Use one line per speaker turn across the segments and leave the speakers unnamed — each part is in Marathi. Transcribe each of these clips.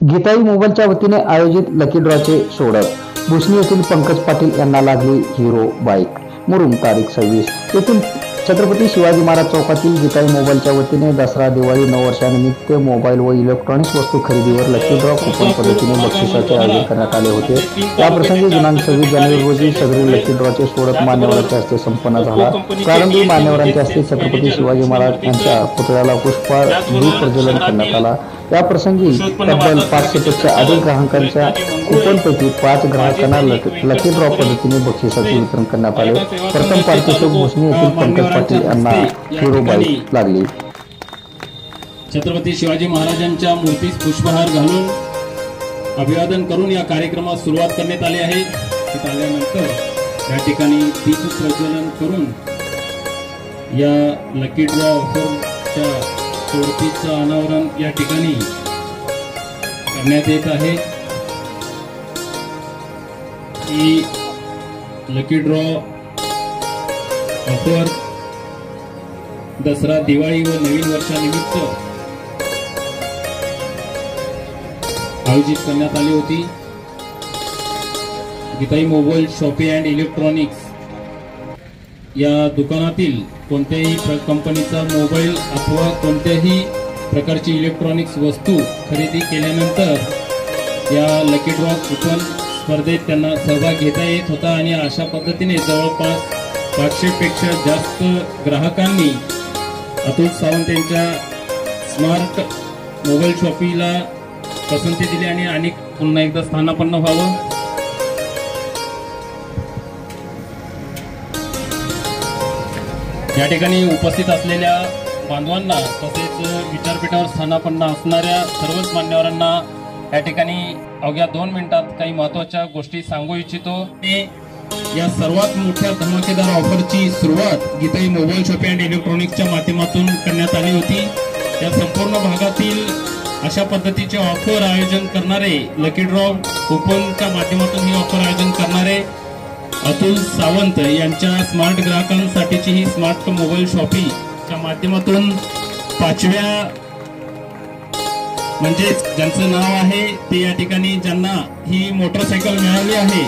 गीताई मोबाईलच्या वतीने आयोजित लकी ड्रॉचे सोडत भुसणी येथील पंकज पाटील यांना लागली हिरो बाईक। मुरुम तारीख 26 येथील छत्रपती शिवाजी महाराज चौकातील गीताई मोबाईलच्या वतीने दसरा दिवाळी नववर्षानिमित्त मोबाईल व इलेक्ट्रॉनिक्स वस्तू खरेदीवर लकी ड्रॉ कुपन पद्धतीने बक्षिसाचे आयोजन करण्यात आले होते। याप्रसंगी दिनांक 26 जानेवारी रोजी सदरील लकी ड्रॉचे सोडत मान्यवरांच्या हस्ते संपन्न झाला। प्रारंभी मान्यवरांच्या हस्ते छत्रपती शिवाजी महाराज यांच्या पुतळ्याला पुष्पांजली प्रज्वलन करण्यात आला। या प्रसंगी तब्बल 500 पेक्षा अधिक ग्राहकांच्या कुपनपैकी 5 ग्राहकांना लकी ड्रॉ पद्धतीने बक्षिसाचे वितरण करण्यात आले। प्रथम पारितोषिक भुसणी येथील पंकज पाटील यांना हिरो बाईक लागली।
छत्रपती शिवाजी महाराजांच्या मूर्तीस पुष्पहार घालून अभिवादन करून या कार्यक्रमास सुरुवात करण्यात आली आहे। त्यानंतर या ठिकाणी दीप प्रज्वलन करून या लकी ड्रॉ ऑफरच्या सोडतीचं अनावरण या ठिकाणी करण्यात येत आहे। ही lucky draw offer Dasara Diwali व नवीन वर्षानिमित्त आयोजित करण्यात आली होती। Geetai mobile shoppe and electronics या दुकानातील कोणत्याही कंपनीचा मोबाईल अथवा कोणत्याही प्रकारची इलेक्ट्रॉनिक्स वस्तू खरेदी केल्यानंतर या लकी ड्रॉ कुपन स्पर्धेत त्यांना सहभाग घेता येत होता आणि अशा पद्धतीने जवळपास 500 पेक्षा जास्त ग्राहकांनी अतुल सावंत यांच्या स्मार्ट मोबाईल शॉपीला पसंती दिली आणि पुन्हा एकदा स्थानापन्न व्हावं। या ठिकाणी उपस्थित असलेल्या बांधवांना तसेच विचारपीठावर स्थानापन्न असणाऱ्या सर्वच मान्यवरांना या ठिकाणी अवघ्या 2 मिनिटात काही महत्त्वाच्या गोष्टी सांगू इच्छितो। या सर्वात मोठ्या धमाकेदार ऑफरची सुरुवात गीताई मोबाईल शॉपी अँड इलेक्ट्रॉनिक्सच्या माध्यमातून करण्यात आली होती। या संपूर्ण भागातील अशा पद्धतीचे ऑफर आयोजन करणारे लकी ड्रॉ कुपनच्या माध्यमातून ही ऑफर आयोजन करणारे अतुल सावंत यांच्या स्मार्ट ग्राहकांसाठीची ही स्मार्ट मोबाईल शॉपीच्या माध्यमातून 5व्या म्हणजे ज्यांचं नाव आहे ते या ठिकाणी ज्यांना ही मोटरसायकल मिळाली आहे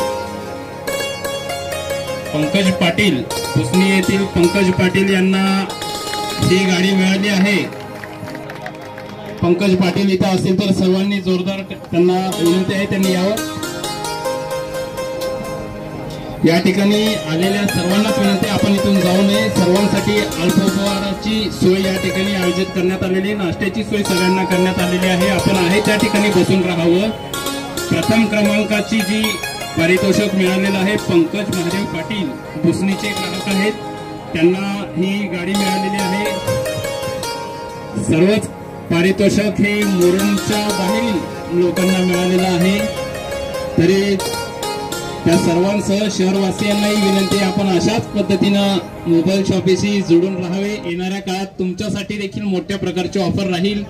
पंकज पाटील भुसणी येथील पंकज पाटील यांना ही गाडी मिळाली आहे। पंकज पाटील इथं असेल तर सर्वांनी जोरदार त्यांना विनंती आहे त्यांनी यावं। या ठिकाणी आलेल्या सर्वांनाच विनंती आपण इथून जाऊ नये। सर्वांसाठी अल्पोपहाराची सोय या ठिकाणी आयोजित करण्यात आलेली, नाश्त्याची सोय सगळ्यांना करण्यात आलेली आहे। आपण आहे त्या ठिकाणी बसून राहावं। प्रथम क्रमांकाची जी पारितोषिक मिळालेलं आहे पंकज महादेव पाटील भुसणीचे ग्राहक आहेत, त्यांना ही गाडी मिळालेली आहे। सर्वच पारितोषिक हे मुरुमच्या बाहेरील लोकांना मिळालेलं आहे। तरी त्या सर्वांसह शहरवासियांनाही विनंती आपण अशाच पद्धतीनं मोबाईल शॉपीशी जोडून राहावे। येणाऱ्या काळात तुमच्यासाठी देखील मोठ्या प्रकारची ऑफर राहील।